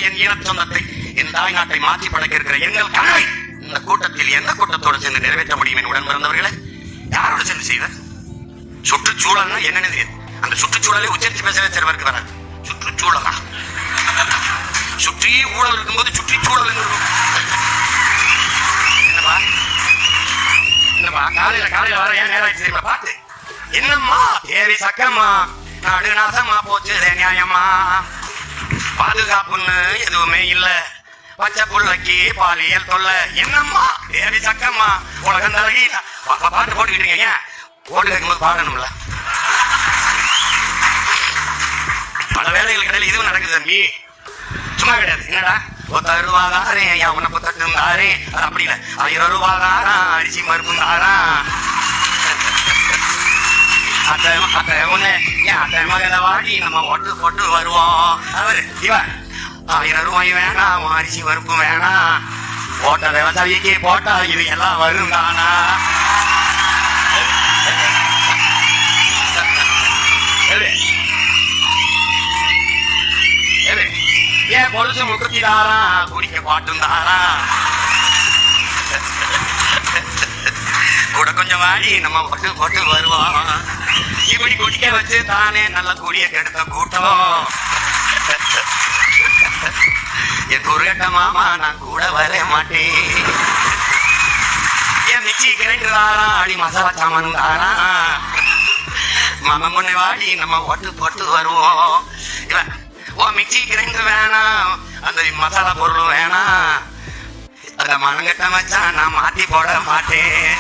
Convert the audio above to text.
என் இன சொந்தத்தை என் தாய் நாட்டை மாற்றி படைக்க இருக்கிற எங்கள் கனவை இந்த கூட்டத்தில் எந்த கூட்டத்தோடு சேர்ந்து நிறைவேற்ற முடியும் என் உடன் பிறந்தவர்களை யாரோடு சேர்ந்து செய்வர்? சுற்றுச்சூழல்னா என்னன்னு அந்த சுற்றுச்சூழலை உச்சரித்து பேசவே சிறுவருக்கு வராது. சுற்றுச்சூழலா? சுற்றி ஊழல் இருக்கும்போது சுற்றுச்சூழல் என்னப்பா காலையில வர ஏன் நேரம் ஆயிடுச்சு பார்த்து என்னம்மா தேவி சக்கம்மா நாடு நாசமா போச்சு நியாயமா பாதுகாப்புன்னு எதுவுமே இல்ல பச்சை புள்ளைக்கு பாலியல் தொல்ல என்னம்மா தேவி சக்கம்மா உலகம் தலையில பாட்டு போட்டுக்கிட்டீங்க ஏன் ஓட்டு கேட்கும்போது பாடணும்ல பல வேலைகள் கிடையாது இதுவும் நடக்குது தம்பி சும்மா கிடையாது என்னடா 10 ரூபாதாரே உன 10 தாரே அது அப்படி இல்லை 1000 ரூபாதாரா அரிசி மறுப்பு தாரா அத்தை மகளை வாடி நம்ம ஓட்டு போட்டு வருவோம் அவரு இவன் 1000 ரூபாய் வேணாம் அரிசி மறுப்பு வேணாம் போட்ட விவசாயிக்கு போட்டா இது எல்லாம் வரும் தானா ஏன் பொருசு முக்குத்தி தாரா குடிக்க பாட்டும் தாரா கூட கொஞ்சம் வாடி நம்ம போட்டு போட்டு வருவோம் இப்படி குடிக்க வச்சு தானே நல்ல குடிய கெடுத்த கூட்டம் என் குறுகட்ட மாமா நான் கூட வர மாட்டேன் என் மிச்சி கிரைண்டர் தாரா அடி மசாலா சாமான் தாரா மாமா முன்ன வாடி நம்ம ஓட்டு போட்டு வருவோம் மிக்சி கிரைண்டர் வேணாம் அந்த மசாலா பொருள் வேணாம் அத மனங்கட்ட வச்சா நான் மாத்தி போட மாட்டேன்.